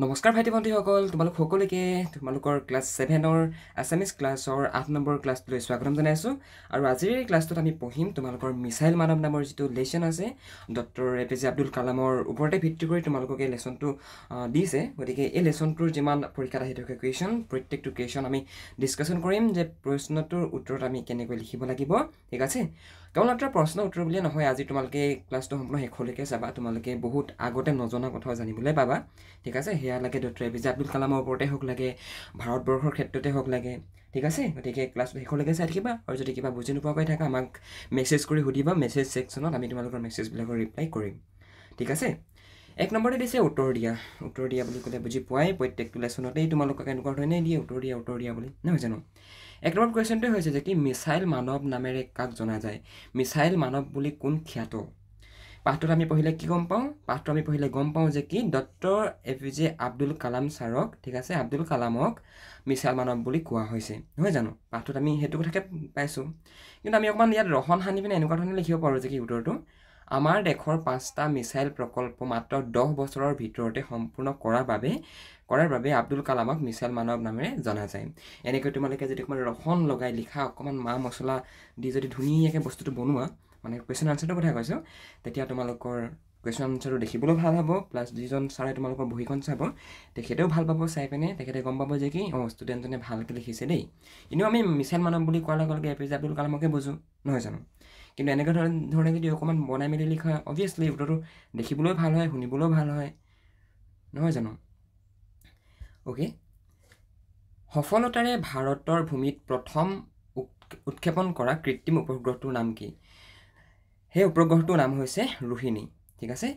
নমস্কাৰ ভাইটি ভণ্টিসকল, তোমালোক সকলোকে তোমালোকৰ ক্লাছ 7ৰ আছামিজ ক্লাছৰ 8 নম্বৰ ক্লাছটোলৈ স্বাগতম জনাইছোঁ। আৰু আজিৰ এই ক্লাছটোত আমি পঢ়িম তোমালোকৰ মিছাইল মানৱ নামৰ যিটো লেচন আছে ডক্টৰ APJ আব্দুল কালামৰ ওপৰতে ভিত্তি কৰি তোমালোকক এই লেচনটো দিছে। গতিকে এই লেচনটোৰ যিমান পৰীক্ষাত আহি থকা কুৱেশ্যন, প্ৰত্যেকটো কুৱেশ্যন আমি ডিছকাশ্যন কৰিম যে প্ৰশ্নটোৰ উত্তৰত আমি কেনেকৈ লিখিব লাগিব, ঠিক আছে। কেৱল মাত্ৰ প্ৰশ্ন উত্তৰ বুলিয়ে নহয়, আজি তোমালোকে ক্লাছটো সম্পূৰ্ণ শেষলৈকে চাবা, তোমালোকে বহুত আগতে নজনা কথাও জানিবলৈ পাবা, ঠিক আছে। সেয়া লাগে ডক্টৰ APJ আব্দুল কালামৰ ওপৰতে হওক লাগে, ভাৰতবৰ্ষৰ ক্ষেত্ৰতে হওক লাগে, ঠিক আছে। গতিকে ক্লাছটো শেষলৈকে চাই থাকিবা, আৰু যদি কিবা বুজি নোপোৱাকৈ থাকা আমাক মেছেজ কৰি সুধিবা, মেছেজ ছেকশ্যনত আমি তোমালোকৰ মেছেজবিলাকৰ ৰিপ্লাই কৰিম, ঠিক আছে। 1 নম্বৰতে দিছে উত্তৰ দিয়া। উত্তৰ দিয়া বুলি ক'লে বুজি পোৱাই, প্ৰত্যেকটো লেচনতেই তোমালোকক এনেকুৱা ধৰণে দিয়ে উত্তৰ দিয়া বুলি, নহয় জানো। 1 নম্বৰ কুৱেশ্যনটোৱে হৈছে যে কি মিছাইল মানৱ নামেৰে কাক জনা যায়? মিছাইল মানৱ বুলি কোন খ্যাত? পাঠটোত আমি পঢ়িলে কি গম পাওঁ? পাঠটো আমি পঢ়িলে গম পাওঁ যে কি ডক্টৰ APJ আব্দুল কালাম ছাৰক, ঠিক আছে, আব্দুল কালামক মিছাইল মানৱ বুলি কোৱা হৈছে, নহয় জানো। পাঠটোত আমি সেইটো কথাকে পাইছোঁ। কিন্তু আমি অকণমান ইয়াত ৰহন সানি পিনে এনেকুৱা ধৰণে লিখিব পাৰোঁ যে কি উত্তৰটো, আমাৰ দেশৰ 5টা মিছাইল প্ৰকল্প মাত্ৰ 10 বছৰৰ ভিতৰতে সম্পূৰ্ণ কৰাৰ বাবে আব্দুল কালামক মিছাইল মানৱ নামেৰে জনা যায়। এনেকৈ তোমালোকে যদি অকণমান ৰহন লগাই লিখা, অকণমান মা মছলা দি যদি ধুনীয়াকৈ বস্তুটো বনোৱা, মানে কুৱেশ্যন আনচাৰটোৰ কথা কৈছোঁ, তেতিয়া তোমালোকৰ কুৱেশ্যন আনচাৰটো দেখিবলৈও ভাল হ'ব, প্লাছ যিজন ছাৰে তোমালোকৰ বহীখন চাব তেখেতেও ভাল পাব চাই পিনে, তেখেতে গম পাব যে কি ষ্টুডেণ্টজনে ভালকৈ লিখিছে দেই। এনেও আমি মিছাইল মানৱ বুলি কোৱাৰ লগে লগে APJ আব্দুল কালামকে বুজোঁ, নহয় জানো। কিন্তু এনেকুৱা ধৰণে যদি অকণমান বনাই মেলি লিখা, অবভিয়াছলি উত্তৰটো দেখিবলৈও ভাল হয়, শুনিবলৈও ভাল হয়, নহয় জানো। অ'কে, সফলতাৰে ভাৰতৰ ভূমিত প্ৰথম উৎক্ষেপণ কৰা কৃত্ৰিম উপগ্ৰহটোৰ নাম কি? সেই উপগ্ৰহটোৰ নাম হৈছে ৰোহিণী, ঠিক আছে।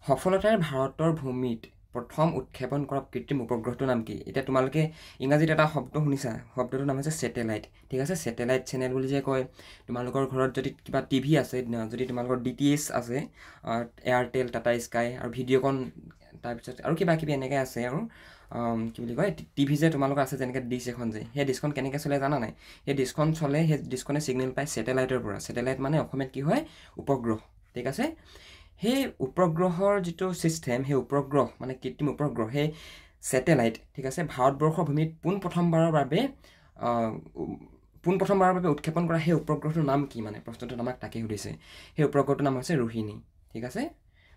সফলতাৰে ভাৰতৰ ভূমিত প্ৰথম উৎক্ষেপণ কৰা কৃত্ৰিম উপগ্ৰহটোৰ নাম কি? এতিয়া তোমালোকে ইংৰাজীত এটা শব্দ শুনিছা, শব্দটোৰ নাম হৈছে ছেটেলাইট, ঠিক আছে। ছেটেলাইট চেনেল বুলি যে কয়, তোমালোকৰ ঘৰত যদি কিবা TV আছে, যদি তোমালোকৰ DTH আছে, এয়াৰটেল, টাটা স্কাই, আৰু ভিডিঅ'কন, তাৰপিছত আৰু কিবা কিবি এনেকৈ আছে, আৰু কি বুলি কয় TV যে তোমালোকৰ আছে যেনেকৈ ডিছ এখন, যে সেই ডিছখন কেনেকৈ চলে জানা নাই? সেই ডিছখন চলে, সেই ডিছখনে ছিগনেল পায় ছেটেলাইটৰ পৰা। ছেটেলাইট মানে অসমীয়াত কি হয়? উপগ্ৰহ, ঠিক আছে। সেই উপগ্ৰহৰ যিটো ছিষ্টেম, সেই উপগ্ৰহ মানে কৃত্ৰিম উপগ্ৰহ, সেই ছেটেলাইট, ঠিক আছে, ভাৰতবৰ্ষৰ ভূমিত পোনপ্ৰথমবাৰৰ বাবে উৎক্ষেপণ কৰা সেই উপগ্ৰহটোৰ নাম কি? মানে প্ৰশ্নটোত আমাক তাকে সুধিছে। সেই উপগ্ৰহটোৰ নাম হৈছে ৰোহিণী, ঠিক আছে।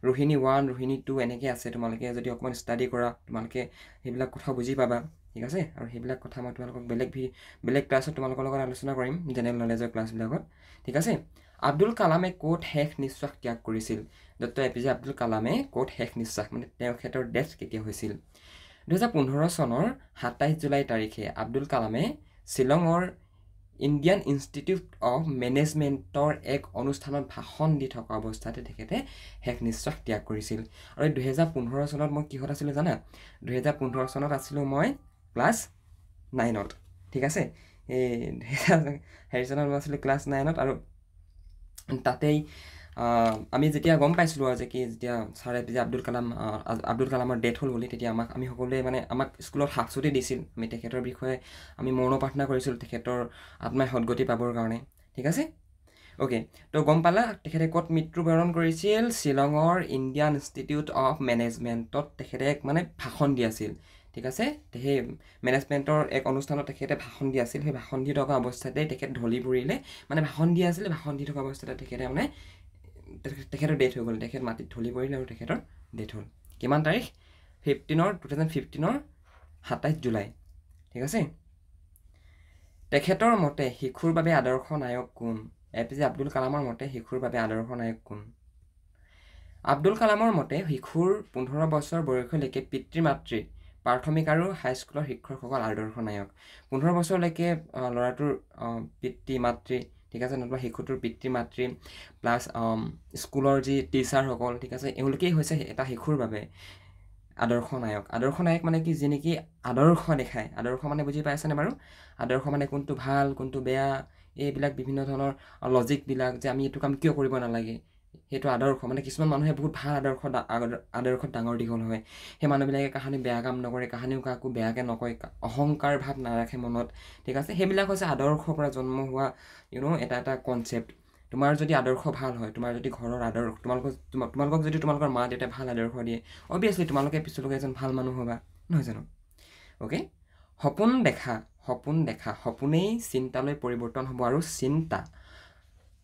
ৰোহিণী 1, ৰোহিণী 2 এনেকৈ আছে। তোমালোকে যদি অকণমান ষ্টাডি কৰা, তোমালোকে সেইবিলাক কথা বুজি পাবা, ঠিক আছে। আৰু সেইবিলাক কথা মই তোমালোকক বেলেগ ক্লাছত তোমালোকৰ লগত আলোচনা কৰিম, জেনেৰেল নলেজৰ ক্লাছবিলাকত, ঠিক আছে। আব্দুল কালামে ক'ত শেষ নিশ্বাস ত্যাগ কৰিছিল? ডক্টৰ APJ আব্দুল কালামে ক'ত শেষ নিশ্বাস, মানে তেখেতৰ ডেথ কেতিয়া হৈছিল? 2015 চনৰ 27 জুলাই তাৰিখে আব্দুল কালামে শ্বিলঙৰ ইণ্ডিয়ান ইনষ্টিটিউট অফ মেনেজমেণ্টৰ এক অনুষ্ঠানত ভাষণ দি থকা অৱস্থাতে তেখেতে শেষ নিশ্বাস ত্যাগ কৰিছিল। আৰু 2015 চনত মই কিহত আছিলোঁ জানা? 2015 চনত আছিলোঁ মই ক্লাছ 9ত, ঠিক আছে। এই হেৰি চনত মই আছিলোঁ ক্লাছ 9ত। আৰু তাতেই আমি যেতিয়া গম পাইছিলোঁ আৰু যে কি যেতিয়া ছাৰ APJ আব্দুল কালামৰ ডেথ হ'ল বুলি, তেতিয়া আমি সকলোৱে মানে আমাক স্কুলত হাফ ছুটি দিছিল। আমি তেখেতৰ বিষয়ে আমি মৌন প্ৰাৰ্থনা কৰিছিলোঁ তেখেতৰ আত্মাই সদগতি পাবৰ কাৰণে, ঠিক আছে। অ'কে, তো গম পালা তেখেতে ক'ত মৃত্যুবৰণ কৰিছিল? শ্বিলঙৰ ইণ্ডিয়ান ইনষ্টিটিউট অফ মেনেজমেণ্টত তেখেতে মানে ভাষণ দি আছিল, ঠিক আছে। সেই মেনেজমেণ্টৰ এক অনুষ্ঠানত তেখেতে ভাষণ দি আছিল। সেই ভাষণ দি থকা অৱস্থাতে তেখেত ঢলি পৰিলে, মানে ভাষণ দি আছিলে, ভাষণ দি থকা অৱস্থাতে তেখেতৰ ডেথ হৈ গ'ল। তেখেত মাটিত ঢলি পৰিলে আৰু তেখেতৰ ডেথ হ'ল। কিমান তাৰিখ? 2015 27 জুলাই, ঠিক আছে। তেখেতৰ মতে শিশুৰ বাবে আদৰ্শ নায়ক কোন? APJ আব্দুল কালামৰ মতে শিশুৰ বাবে আদৰ্শ নায়ক কোন? আব্দুল কালামৰ মতে শিশুৰ 15 বছৰ বয়সলৈকে পিতৃ মাতৃ, প্ৰাথমিক আৰু হাইস্কুলৰ শিক্ষকসকল আদৰ্শ নায়ক। 15 বছৰলৈকে ল'ৰাটোৰ পিতৃ মাতৃ, ঠিক আছে, নতুবা শিশুটোৰ পিতৃ মাতৃ প্লাছ স্কুলৰ যি টিচাৰসকল, ঠিক আছে, এওঁলোকেই হৈছে এটা শিশুৰ বাবে আদৰ্শ নায়ক। আদৰ্শ নায়ক মানে কি? যি নেকি আদৰ্শ দেখায়। আদৰ্শ মানে বুজি পাইছেনে বাৰু? আদৰ্শ মানে কোনটো ভাল, কোনটো বেয়া, এইবিলাক বিভিন্ন ধৰণৰ লজিকবিলাক, যে আমি এইটো কাম কিয় কৰিব নালাগে, সেইটো আদৰ্শ। মানে কিছুমান মানুহে বহুত ভাল আদৰ্শত ডাঙৰ দীঘল হয়। সেই মানুহবিলাকে কাহানি বেয়া কাম নকৰে, কাহানিও কাকো বেয়াকৈ নকয়, অহংকাৰ ভাৱ নাৰাখে মনত, ঠিক আছে। সেইবিলাক হৈছে আদৰ্শৰ পৰা জন্ম হোৱা এটা কনচেপ্ট। তোমাৰ যদি আদৰ্শ ভাল হয়, তোমাৰ যদি ঘৰৰ আদৰ্শ তোমালোকক যদি তোমালোকৰ মা দেউতাই ভাল আদৰ্শ দিয়ে, অভিয়াছলি তোমালোকে পিছলৈকে এজন ভাল মানুহ হ'বা, নহয় জানো? অ'কে, সপোন দেখা সপোনেই চিন্তালৈ পৰিৱৰ্তন হ'ব আৰু চিন্তা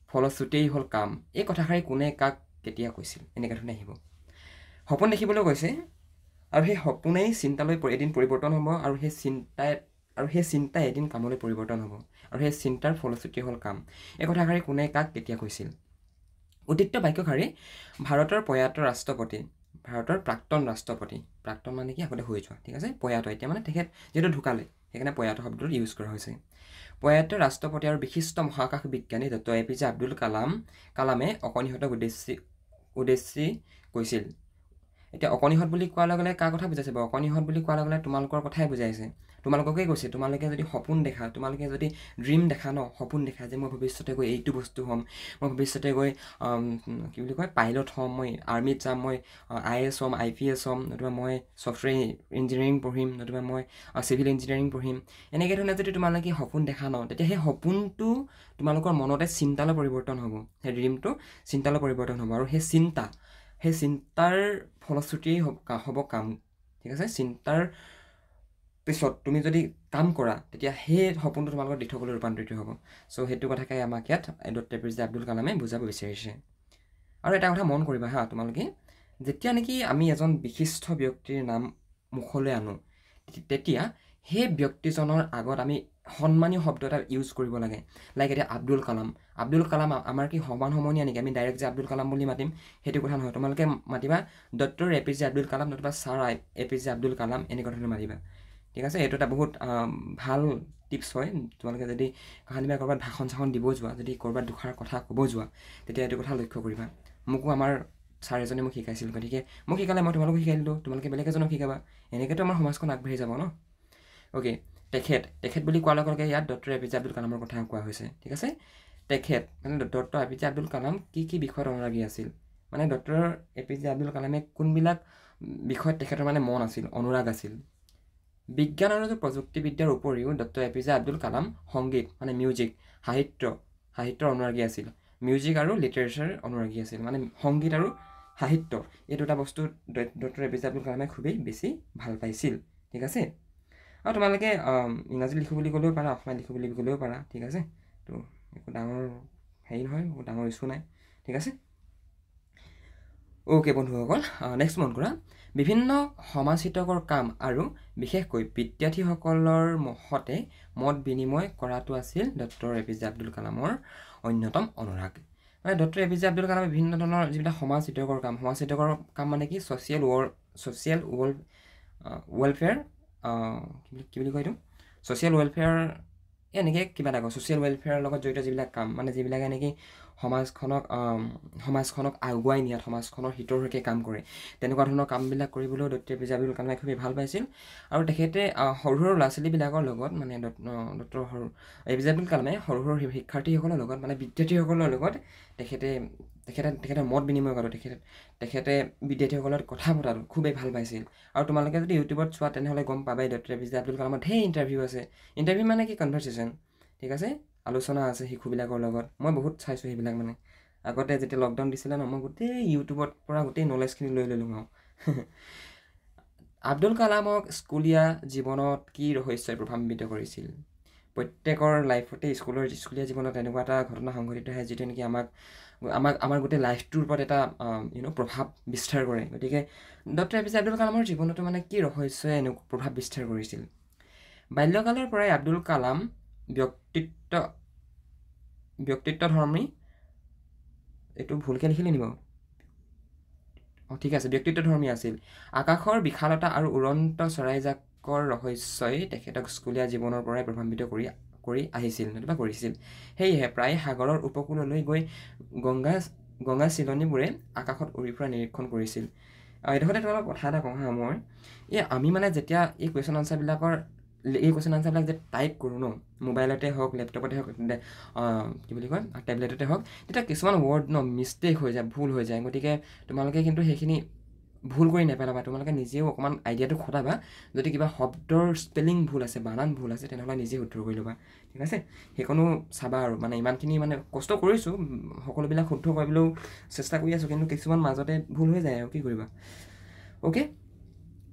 ফলশ্ৰুতিয়েই হ'ল কাম। এই কথাষাৰি কোনে কাক কেতিয়া কৈছিল? এনেকৈ ধৰণে আহিব। সপোন দেখিবলৈ কৈছে আৰু সেই সপোনেই চিন্তালৈ এদিন পৰিৱৰ্তন হ'ব আৰু সেই চিন্তাই এদিন কামলৈ পৰিৱৰ্তন হ'ব আৰু সেই চিন্তাৰ ফলশ্ৰুতি হ'ল কাম। এই কথাষাৰি কোনে কাক কেতিয়া কৈছিল? উদ্দিষ্ট বাক্যশাৰী ভাৰতৰ প্ৰয়াত ৰাষ্ট্ৰপতি, ভাৰতৰ প্ৰাক্তন ৰাষ্ট্ৰপতি, প্ৰাক্তন মানে কি আগতে হৈ যোৱা, ঠিক আছে, প্ৰয়াত, এতিয়া মানে তেখেত যিহেতু ঢুকালে সেইকাৰণে প্ৰয়াত শব্দটো ইউজ কৰা হৈছে। প্ৰয়াত ৰাষ্ট্ৰপতি আৰু বিশিষ্ট মহাকাশ বিজ্ঞানী ডক্টৰ APJ আব্দুল কালামে অকণিহঁতক উদ্দেশ্যি কৈছিল। এতিয়া অকণিহঁত বুলি কোৱাৰ লগে লগে কাৰ কথা বুজাইছে বাৰু? অকণিহঁত বুলি কোৱাৰ লগে লগে তোমালোকৰ কথাই বুজাইছে, তোমালোককেই কৈছে। তোমালোকে যদি সপোন দেখা, তোমালোকে যদি ড্ৰিম দেখা ন, সপোন দেখা যে মই ভৱিষ্যতে গৈ এইটো বস্তু হ'ম, মই ভৱিষ্যতে গৈ কি বুলি কয় পাইলট হ'ম, মই আৰ্মিত যাম, মই IAS হ'ম, IPS হ'ম, নতুবা মই ছফ্টৱেৰ ইঞ্জিনিয়াৰিং পঢ়িম, নতুবা মই চিভিল ইঞ্জিনিয়াৰিং পঢ়িম, এনেকৈ ধৰণে যদি তোমালোকে সপোন দেখা ন, তেতিয়া সেই সপোনটো তোমালোকৰ মনতে চিন্তালৈ পৰিৱৰ্তন হ'ব, সেই ড্ৰিমটো চিন্তালৈ পৰিৱৰ্তন হ'ব আৰু সেই চিন্তাৰ ফলশ্ৰুতিয়েই হ'ব কাম, ঠিক আছে? চিন্তাৰ পিছত তুমি যদি কাম কৰা তেতিয়া সেই সপোনটো তোমালোকৰ দিঠকলৈ ৰূপান্তৰিত হ'ব। চ' সেইটো কথাকে আমাক ইয়াত ডক্টৰ APJ আব্দুল কালামে বুজাব বিচাৰিছে। আৰু এটা কথা মন কৰিবা হা, তোমালোকে যেতিয়া নেকি আমি এজন বিশিষ্ট ব্যক্তিৰ নাম মুখলৈ আনো, তেতিয়া সেই ব্যক্তিজনৰ আগত আমি সন্মানীয় শব্দ এটা ইউজ কৰিব লাগে। লাইক এতিয়া আব্দুল কালাম আমাৰ কি সমান সমনীয়া নেকি? আমি ডাইৰেক্ট যে আব্দুল কালাম বুলি মাতিম সেইটো কথা নহয়। তোমালোকে মাতিবা ডক্টৰ APJ আব্দুল কালাম নতুবা ছাৰ APJ আব্দুল কালাম, এনেকুৱা ধৰণে মাতিবা, ঠিক আছে? এইটো এটা বহুত ভাল টিপছ হয়। তোমালোকে যদি কাহানিবা ক'ৰবাত ভাষণ চাষণ দিব যোৱা, যদি ক'ৰবাত দুষাৰ কথা ক'ব যোৱা, তেতিয়া এইটো কথা লক্ষ্য কৰিবা। মোকো আমাৰ ছাৰ এজনে মোক শিকাইছিল, গতিকে মোক শিকালে মই তোমালোকক শিকাই দিলোঁ, তোমালোকে বেলেগ এজনক শিকাবা, এনেকৈতো আমাৰ সমাজখন আগবাঢ়ি যাব ন। অ'কে, তেখেত বুলি কোৱাৰ লগে লগে ইয়াত ডক্টৰ APJ আব্দুল কালামৰ কথা কোৱা হৈছে, ঠিক আছে? তেখেত মানে ডক্টৰ APJ আব্দুল কালাম কি বিষয়ত অনুৰাগী আছিল, মানে ডক্টৰ APJ আব্দুল কালামে কোনবিলাক বিষয়ত তেখেতৰ মানে মন আছিল, অনুৰাগ আছিল। বিজ্ঞান আৰু প্ৰযুক্তিবিদ্যাৰ উপৰিও ডক্টৰ APJ আব্দুল কালাম সংগীত মানে মিউজিক, সাহিত্যৰ অনুৰাগী আছিল। মিউজিক আৰু লিটাৰেচাৰ অনুৰাগী আছিল, মানে সংগীত আৰু সাহিত্য এই দুটা বস্তু ডক্টৰ APJ আব্দুল কালামে খুবেই বেছি ভাল পাইছিল, ঠিক আছে? আৰু তোমালোকে ইংৰাজী লিখোঁ বুলি ক'লেও পাৰা, অসমীয়া লিখোঁ বুলি ক'লেও পাৰা, ঠিক আছে? তো একো ডাঙৰ হেৰি নহয়, একো ডাঙৰ ইছ্যু নাই, ঠিক আছে? অ'কে বন্ধুসকল, নেক্সট মন কৰা, বিভিন্ন সমাজহিতকৰ কাম আৰু বিশেষকৈ বিদ্যাৰ্থীসকলৰ সতে মত বিনিময় কৰাটো আছিল ডক্টৰ APJ আব্দুল কালামৰ অন্যতম অনুৰাগ। মানে ডক্টৰ APJ আব্দুল কালামে বিভিন্ন ধৰণৰ যিবিলাক সমাজহিতকৰ কাম মানে কি ছ'চিয়েল ৱেলফেয়াৰ, কি বুলি কয় এইটো, ছ'চিয়েল ৱেলফেয়াৰ, এনেকৈ কিবা এটা কয়, ছ'চিয়েল ৱেলফেয়াৰৰ লগত জড়িত যিবিলাক কাম, মানে যিবিলাকে নেকি সমাজখনক আগুৱাই নিয়াত, সমাজখনৰ হিতৰ হকে কাম কৰে, তেনেকুৱা ধৰণৰ কামবিলাক কৰিবলৈও ডক্টৰ APJ আব্দুল কালামে খুবেই ভাল পাইছিল। আৰু তেখেতে সৰু সৰু ল'ৰা ছোৱালীবিলাকৰ লগত, মানে ডক্টৰ APJ আব্দুল কালামে সৰু সৰু শিক্ষাৰ্থীসকলৰ লগত, মানে বিদ্যাৰ্থীসকলৰ লগত তেখেতে মত বিনিময় কৰাটো, তেখেতে বিদ্যাৰ্থীসকলৰ কথা পতাটো খুবেই ভাল পাইছিল। আৰু তোমালোকে যদি ইউটিউবত চোৱা তেনেহ'লে গম পাবাই ডক্টৰ APJ আব্দুল কালামৰ ঢেৰ ইণ্টাৰভিউ আছে। ইণ্টাৰভিউ মানে কি, কনভাৰ্চেশ্যন, ঠিক আছে? আলোচনা আছে শিশুবিলাকৰ লগত, মই বহুত চাইছোঁ সেইবিলাক। মানে আগতে যেতিয়া লকডাউন দিছিলে ন, মই গোটেই ইউটিউবৰ পৰা গোটেই নলেজখিনি লৈ ল'লোঁ আৰু আব্দুল কালামক স্কুলীয়া জীৱনত কি ৰহস্যই প্ৰভাৱান্বিত কৰিছিল? প্ৰত্যেকৰ লাইফতে স্কুলীয়া জীৱনত এনেকুৱা এটা ঘটনা সংঘটিত হয় যিটো নেকি আমাৰ গোটেই লাইফটোৰ ওপৰত এটা প্ৰভাৱ বিস্তাৰ কৰে। গতিকে ডক্টৰ APJ আব্দুল কালামৰ জীৱনতো মানে কি ৰহস্যই প্ৰভাৱ বিস্তাৰ কৰিছিল? বাল্যকালৰ পৰাই আব্দুল কালাম ব্যক্তিত্বধৰ্মী, এইটো ভুলকৈ লিখিলে নিব, ঠিক আছে, ব্যক্তিত্বধৰ্মী আছিল। আকাশৰ বিশালতা আৰু উৰন্ত চৰাইজাকৰ ৰহস্যই তেখেতক স্কুলীয়া জীৱনৰ পৰাই প্ৰভাৱান্বিত কৰি আহিছিল নতুবা কৰিছিল। সেয়েহে প্ৰায় সাগৰৰ উপকূললৈ গৈ গংগা চিলনীবোৰে আকাশত উৰি ফুৰা নিৰীক্ষণ কৰিছিল। এইডোখৰতে তোমালোকক কথা এটা কওঁ হা, মই আমি মানে যেতিয়া এই কুৱেশ্যন আনচাৰবিলাক যে টাইপ কৰোঁ ন, মোবাইলতে হওক, লেপটপতে হওক, কি বুলি কয় টেবলেটতে হওক, তেতিয়া কিছুমান ৱৰ্ড মিষ্টেক হৈ যায়, ভুল হৈ যায়। গতিকে তোমালোকে কিন্তু সেইখিনি ভুল কৰি নেপেলাবা তোমালোকে নিজেও অকণমান আইডিয়াটো খটাবা যদি কিবা শব্দৰ স্পেলিং ভুল আছে বানান ভুল আছে তেনেহ'লে নিজে শুদ্ধ কৰি ল'বা ঠিক আছে সেইকণো চাবা আৰু মানে ইমানখিনি মানে কষ্ট কৰিছোঁ সকলোবিলাক শুদ্ধ কৰিবলৈও চেষ্টা কৰি আছোঁ কিন্তু কিছুমান মাজতে ভুল হৈ যায় আৰু কি কৰিবা okay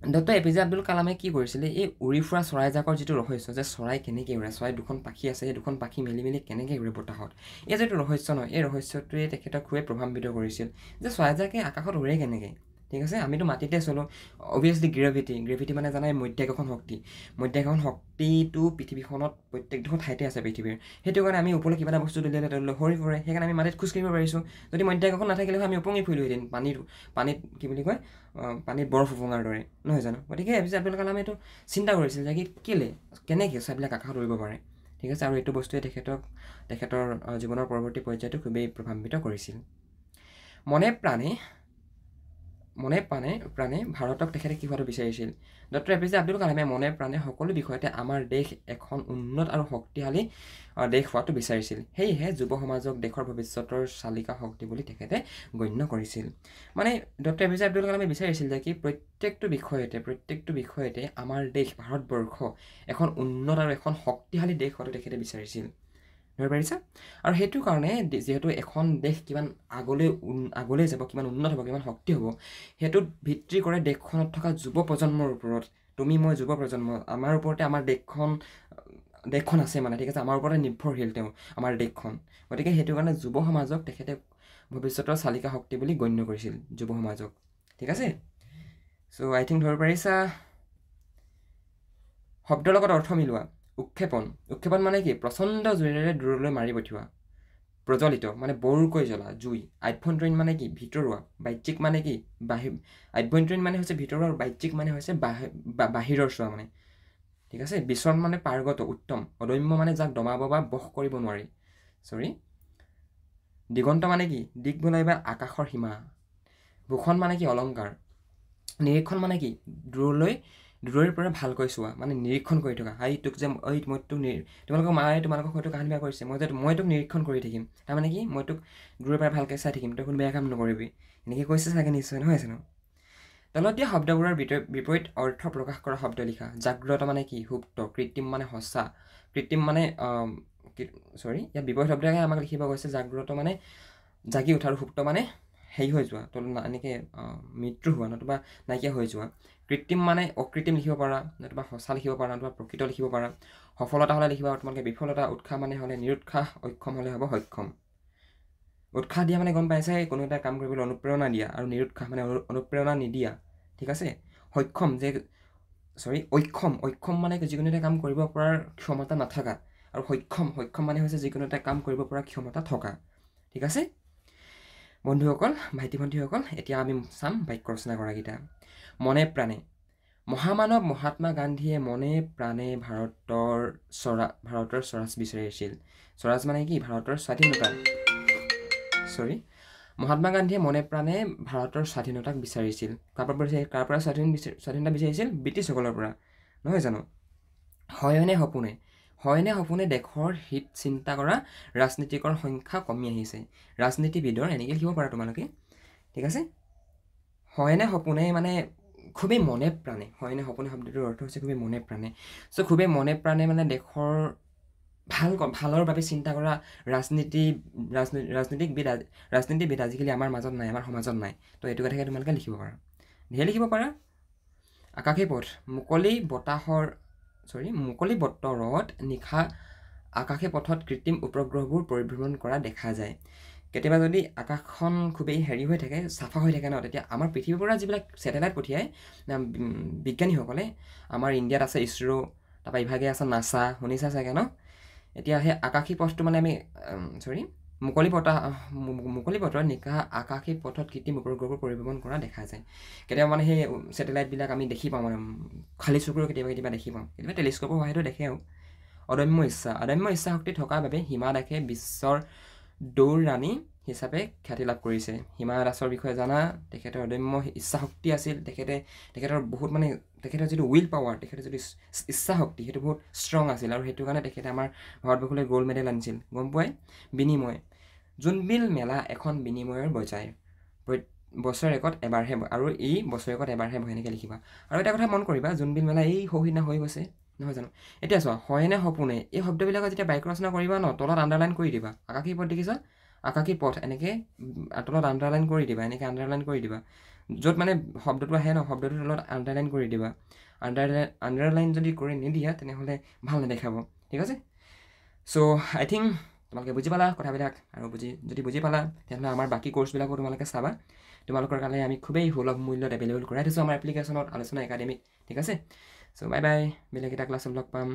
doctor A P J Abdul কালামে কি কৰিছিলে এই উৰি ফুৰা চৰাইজাকৰ যিটো ৰহস্য যে চৰাই কেনেকৈ উৰে চৰাই দুখন পাখি আছে সেই দুখন পাখি মেলি মেলি কেনেকৈ উৰে বতাহত এই যিটো ৰহস্য নহয় এই ৰহস্যটোৱে তেখেতক খুবেই প্ৰভাৱিত কৰিছিল যে চৰাইজাকে আকাশত উৰে কেনেকৈ ঠিক আছে আমিতো মাটিতে চলোঁ অভিয়াছলি গ্ৰেভিটি মানে জানাই মধ্যাকৰ্ষণ শক্তিটো পৃথিৱীখনত প্ৰত্যেকডোখৰ ঠাইতে আছে পৃথিৱীৰ সেইটো কাৰণে আমি ওপৰলৈ কিবা এটা বস্তু দিলে তললৈ সৰি পৰে সেইকাৰণে আমি মাটিত খোজকাঢ়িব পাৰিছোঁ যদি মধ্যাকৰ্ষণ নাথাকিলে আমি ওপঙি ফুৰিলোহেঁতেন পানীত কি বুলি কয় পানীত বৰফ উপঙাৰ দৰে নহয় জানো গতিকে এ পি জে আব্দুল কালামে এইটো চিন্তা কৰিছিল যে কি কেলৈ কেনেকৈ চৰাইবিলাক আকাশত উৰিব পাৰে ঠিক আছে আৰু এইটো বস্তুৱে তেখেতৰ জীৱনৰ পৰৱৰ্তী পৰ্যায়টো খুবেই প্ৰভাৱিত কৰিছিল মনে প্ৰাণে ভাৰতক তেখেতে কি হোৱাটো বিচাৰিছিল doctor A P J Abdul কালামে মনে প্ৰাণে সকলো বিষয়তে আমাৰ দেশ এখন উন্নত আৰু শক্তিশালী দেশ হোৱাটো বিচাৰিছিল সেয়েহে যুৱ সমাজক দেশৰ ভৱিষ্যতৰ চালিকা শক্তি বুলি তেখেতে গণ্য কৰিছিল মানে doctor A P J Abdul কালামে বিচাৰিছিল যে কি প্ৰত্যেকটো বিষয়তে আমাৰ দেশ ভাৰতবৰ্ষ এখন উন্নত আৰু এখন শক্তিশালী দেশ হোৱাটো তেখেতে বিচাৰিছিল ধৰিব পাৰিছা আৰু সেইটো কাৰণে যিহেতু এখন দেশ কিমান আগলৈ যাব কিমান উন্নত হ'ব কিমান শক্তি হ'ব সেইটোত ভিত্তি কৰে দেশখনত থকা যুৱ প্ৰজন্মৰ ওপৰত তুমি মই যুৱ প্ৰজন্ম আমাৰ ওপৰতে আমাৰ দেশখন আছে মানে ঠিক আছে আমাৰ ওপৰতে নিৰ্ভৰশীল আমাৰ দেশখন গতিকে সেইটো কাৰণে যুৱ সমাজক তেখেতে ভৱিষ্যতৰ চালিকা শক্তি বুলি গণ্য কৰিছিল যুৱ সমাজক ঠিক আছে চ' আই থিংক ধৰিব পাৰিছা শব্দৰ লগত অৰ্থ মিলোৱা উৎক্ষেপণ মানে কি প্ৰচণ্ড জোৰেৰে দূৰলৈ মাৰি পঠিওৱা প্ৰজ্বলিত মানে বৰকৈ জ্বলা জুই আভ্যন্তৰীণ মানে কি ভিতৰুৱা বাহ্যিক মানে কি আভ্যন্তৰীণ মানে হৈছে ভিতৰুৱা আৰু বাহ্যিক মানে হৈছে বাহিৰৰ চোৱা মানে ঠিক আছে বিচৰণ মানে পাৰ্গত উত্তম অদম্য মানে যাক দমাব বা বশ কৰিব নোৱাৰি দিগন্ত মানে কি দিক বোলাইবা আকাশৰ সীমা ভূষণ মানে কি অলংকাৰ নিৰীক্ষণ মানে কি দূৰৈৰ পৰা ভালকৈ চোৱা মানে নিৰীক্ষণ কৰি থকা তোক যে মই তোক তোমালোকক হয়তো কাহিনী বেয়া কৰিছে মই তোক নিৰীক্ষণ কৰি থাকিম তাৰমানে কি মই তোক দূৰৈৰ পৰা ভালকৈ চাই থাকিম তই কোনো বেয়া কাম নকৰিবি এনেকৈ কৈছে চাগে নিশ্চয় নহয় জানো তলত দিয়া শব্দবোৰৰ বিপৰীত অৰ্থ প্ৰকাশ কৰা শব্দ লিখা জাগ্ৰত মানে কি সুপ্ত কৃত্ৰিম মানে সঁচা কৃত্ৰিম মানে ইয়াত বিপৰীত শব্দকে আমাক লিখিব গৈছে জাগ্ৰত মানে জাগি উঠা আৰু সুপ্ত মানে হেৰি হৈ যোৱা এনেকৈ মৃত্যু হোৱা নতুবা নাইকিয়া হৈ যোৱা কৃত্ৰিম মানে অকৃত্ৰিম লিখিব পাৰা নতুবা সঁচা লিখিব পাৰা নতুবা প্ৰকৃত লিখিব পাৰা সফলতা হ'লে লিখিবা তোমালোকে বিফলতা উৎসাহ মানে হ'লে নিৰুৎসাহ অক্ষম হ'লে হ'ব সক্ষম উৎসাহ দিয়া মানে গম পাইছাই কোনো এটা কাম কৰিবলৈ অনুপ্ৰেৰণা দিয়া আৰু নিৰুৎসাহ মানে অনুপ্ৰেৰণা নিদিয়া ঠিক আছে অক্ষম মানে যিকোনো এটা কাম কৰিব পৰাৰ ক্ষমতা নাথাকা আৰু সক্ষম মানে হৈছে যিকোনো এটা কাম কৰিব পৰা ক্ষমতা থকা ঠিক আছে বন্ধুসকল ভাইটি ভণ্টিসকল এতিয়া আমি চাম বাক্য ৰচনা কৰাকেইটা মনে প্ৰাণে মহামানৱ মহাত্মা গান্ধীয়ে মনে প্ৰাণে ভাৰতৰ স্বৰাজ বিচাৰিছিল স্বৰাজ মানে কি ভাৰতৰ স্বাধীনতা মহাত্মা গান্ধীয়ে মনে প্ৰাণে ভাৰতৰ স্বাধীনতাক বিচাৰিছিল কাৰ পৰা স্বাধীনতা বিচাৰিছিল ব্ৰিটিছসকলৰ পৰা নহয় জানো হয়নে সপোনে দেশৰ হিত চিন্তা কৰা ৰাজনীতিকৰ সংখ্যা কমি আহিছে ৰাজনীতিবিদৰ এনেকৈ লিখিব পাৰা তোমালোকে ঠিক আছে হয়নে সপোনে মানে খুবেই মনে প্ৰাণে হয়নে সপোনে শব্দটোৰ অৰ্থ হৈছে খুবেই মনে প্ৰাণে চ' খুবেই মনে প্ৰাণে মানে দেশৰ ভালৰ বাবে চিন্তা কৰা ৰাজনীতিবিদ আজিকালি আমাৰ মাজত নাই আমাৰ সমাজত নাই তো এইটো কথাকে তোমালোকে লিখিব পাৰা ধেৰ লিখিব পাৰা আকাশী পথ মুকলি বতৰত নিশা আকাশী পথত কৃত্ৰিম উপগ্ৰহবোৰ পৰিভ্ৰমণ কৰা দেখা যায় কেতিয়াবা যদি আকাশখন খুবেই হেৰি হৈ থাকে চাফা হৈ থাকে ন তেতিয়া আমাৰ পৃথিৱীৰ পৰা যিবিলাক ছেটেলাইট পঠিয়ায় বিজ্ঞানীসকলে আমাৰ ইণ্ডিয়াত আছে ইছৰো তাৰপৰা ইভাগে আছে নাছা শুনিছা চাগে ন এতিয়া সেই আকাশী পথটো মানে আমি মুকলি বতৰত নিশা আকাশী পথত কৃত্ৰিম উপগ্ৰহবোৰ পৰিভ্ৰমণ কৰা দেখা যায় কেতিয়াবা মানে সেই ছেটেলাইটবিলাক আমি দেখি পাওঁ মানে খালী চকুৰে কেতিয়াবা দেখি পাওঁ কেতিয়াবা টেলিস্কোপৰ সহায়তো দেখেও অদম্য ইচ্ছা শক্তি থকাৰ বাবে হিমা দাসে বিশ্বৰ দৌৰ ৰাণী হিচাপে খ্যাতি লাভ কৰিছে হিমা দাসৰ বিষয়ে জানা তেখেতৰ অদম্য ইচ্ছা শক্তি আছিল তেখেতৰ বহুত মানে তেখেতৰ যিটো উইল পাৱাৰ তেখেতৰ যিটো ইচ্ছা শক্তি সেইটো বহুত ষ্ট্ৰং আছিল আৰু সেইটো কাৰণে তেখেতে আমাৰ ভাৰতবৰ্ষলৈ গ'ল্ড মেডেল আনিছিল গম পোৱাই বিনিময় জোনবিল মেলা এখন বিনিময়ৰ বজাৰ বছৰেকত এবাৰহে আৰু এই বছৰেকত এবাৰহে বহে এনেকৈ লিখিবা। আৰু এটা কথা মন কৰিবা, জোনবিল মেলা এই সৌহিনা হৈ গৈছে নহয় জানো। এতিয়া চোৱা, হয়নে সপোনে এই শব্দবিলাকত যেতিয়া বাক্য ৰচনা কৰিবা ন, তলত আণ্ডাৰলাইন কৰি দিবা। আকাশী পথ দেখিছা, আকাশী পথ এনেকৈ তলত আণ্ডাৰলাইন কৰি দিবা, এনেকৈ আণ্ডাৰলাইন কৰি দিবা। য'ত মানে শব্দটো আহে ন, শব্দটোৰ তলত আণ্ডাৰলাইন কৰি দিবা। আণ্ডাৰলাইন যদি কৰি নিদিয়া তেনেহ'লে ভাল নেদেখাব, ঠিক আছে। চ' আই থিংক তোমালোকে বুজি পালা কথাবিলাক, আৰু যদি বুজি পালা তেতিয়াহ'লে আমাৰ বাকী কোৰ্চবিলাকো তোমালোকে চাবা। তোমালোকৰ কাৰণে আমি খুবেই সুলভ মূল্যত এভেইলেবল কৰাই দিছোঁ আমাৰ এপ্লিকেশ্যনত আলোচনা একাডেমিত, ঠিক আছে। চ' বাই বাই, বেলেগ এটা ক্লাছত লগ পাম।